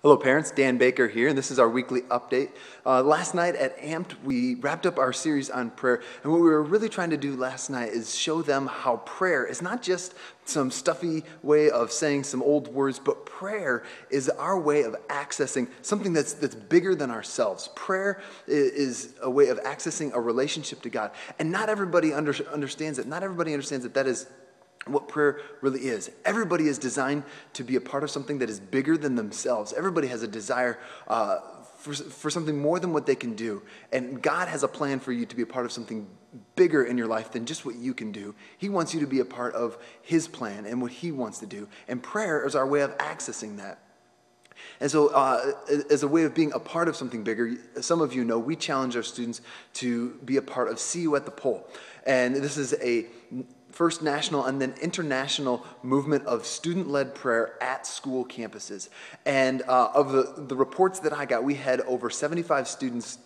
Hello parents, Dan Baker here, and this is our weekly update. Last night at AMPD, we wrapped up our series on prayer, and what we were really trying to do last night is show them how prayer is not just some stuffy way of saying some old words, but prayer is our way of accessing something that's bigger than ourselves. Prayer is a way of accessing a relationship to God, and not everybody understands it. Not everybody understands that is what prayer really is. Everybody is designed to be a part of something that is bigger than themselves. Everybody has a desire for something more than what they can do. And God has a plan for you to be a part of something bigger in your life than just what you can do. He wants you to be a part of His plan and what He wants to do. And prayer is our way of accessing that. And so as a way of being a part of something bigger, some of you know we challenge our students to be a part of See You at the Pole. And this is a first national and then international movement of student-led prayer at school campuses. And of the reports that I got, we had over 75 students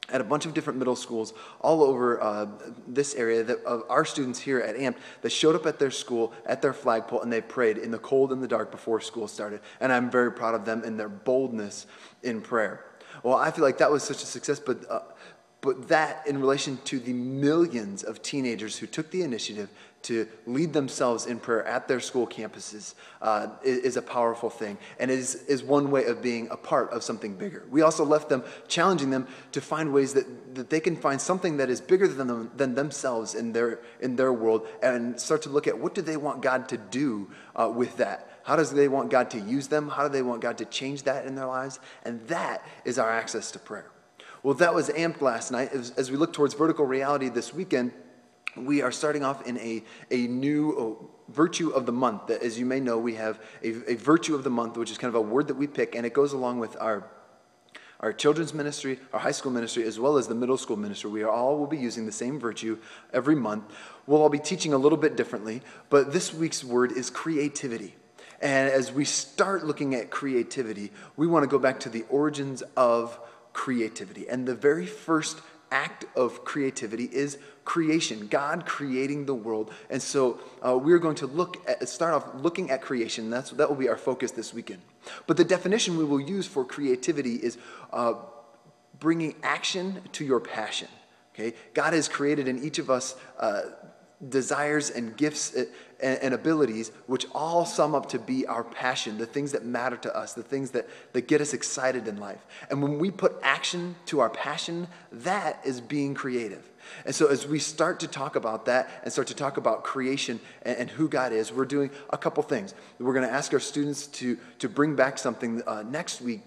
at a bunch of different middle schools all over this area of our students here at AMP that showed up at their school, at their flagpole, and they prayed in the cold and the dark before school started. And I'm very proud of them and their boldness in prayer. Well, I feel like that was such a success, but that in relation to the millions of teenagers who took the initiative to lead themselves in prayer at their school campuses is a powerful thing, and is one way of being a part of something bigger. We also left them, challenging them to find ways that they can find something that is bigger than themselves in their world, and start to look at what do they want God to do with that. How does they want God to use them? How do they want God to change that in their lives? And that is our access to prayer. Well, that was AMP last night. As we look towards vertical reality this weekend, we are starting off in a new virtue of the month. As you may know, we have a virtue of the month, which is kind of a word that we pick, and it goes along with our children's ministry, our high school ministry, as well as the middle school ministry. We all will be using the same virtue every month. We'll all be teaching a little bit differently, but this week's word is creativity. And as we start looking at creativity, we want to go back to the origins of creativity. And the very first act of creativity is creation, God creating the world. And so we're going to start off looking at creation. That will be our focus this weekend. But the definition we will use for creativity is bringing action to your passion. Okay? God has created in each of us desires and gifts and abilities, which all sum up to be our passion, the things that matter to us, the things that get us excited in life. And when we put action to our passion, that is being creative. And so as we start to talk about that and start to talk about creation and who God is, we're doing a couple things. We're going to ask our students to bring back something next week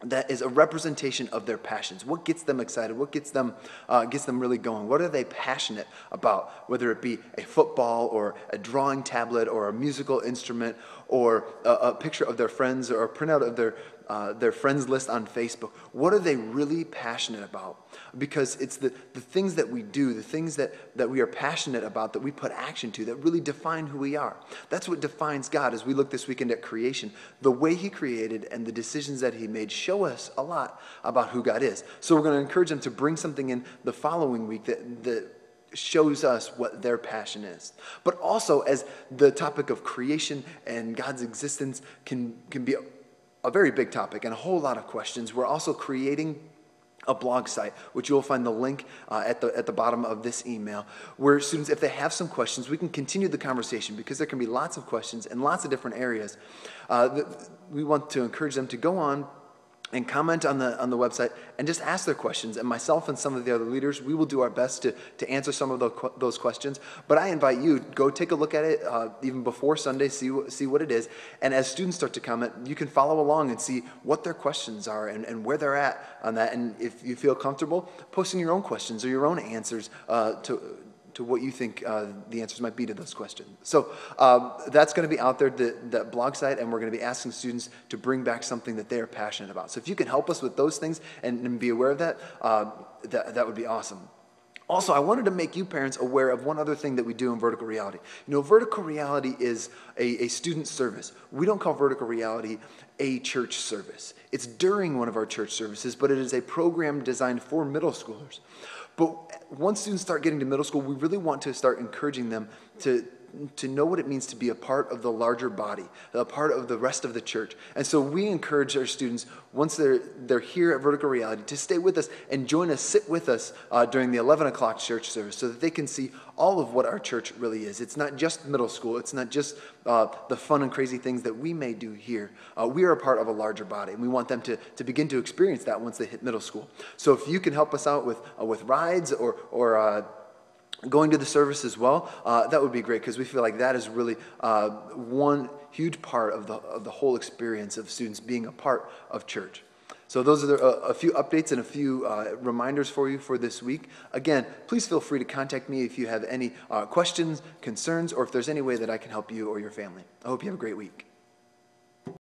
that is a representation of their passions. What gets them excited? What gets them really going? What are they passionate about? Whether it be a football or a drawing tablet or a musical instrument or a picture of their friends or a printout of their friends list on Facebook. What are they really passionate about? Because it's the things that we do, the things that we are passionate about, that we put action to, that really define who we are. That's what defines God as we look this weekend at creation. The way He created and the decisions that He made show us a lot about who God is. So we're going to encourage them to bring something in the following week that shows us what their passion is. But also, as the topic of creation and God's existence can be a very big topic and a whole lot of questions, we're also creating a blog site, which you'll find the link at the bottom of this email, where students, if they have some questions, we can continue the conversation, because there can be lots of questions in lots of different areas. We want to encourage them to go on and comment on the website and just ask their questions. And myself and some of the other leaders, we will do our best to answer some of those questions. But I invite you, go take a look at it even before Sunday, see what it is. And as students start to comment, you can follow along and see what their questions are and where they're at on that. And if you feel comfortable posting your own questions or your own answers to what you think the answers might be to those questions. So that's going to be out there, that blog site, and we're going to be asking students to bring back something that they are passionate about. So if you can help us with those things and be aware of that, that would be awesome. Also, I wanted to make you parents aware of one other thing that we do in Vertical Reality. You know, Vertical Reality is a student service. We don't call Vertical Reality a church service. It's during one of our church services, but it is a program designed for middle schoolers. But once students start getting to middle school, we really want to start encouraging them to to know what it means to be a part of the larger body, a part of the rest of the church. And so we encourage our students, once they're here at Vertical Reality, to stay with us and join us, sit with us during the 11 o'clock church service so that they can see all of what our church really is. It's not just middle school. It's not just the fun and crazy things that we may do here. We are a part of a larger body, and we want them to begin to experience that once they hit middle school. So if you can help us out with rides or going to the service as well, that would be great, because we feel like that is really one huge part of the whole experience of students being a part of church. So those are a few updates and a few reminders for you for this week. Again, please feel free to contact me if you have any questions, concerns, or if there's any way that I can help you or your family. I hope you have a great week.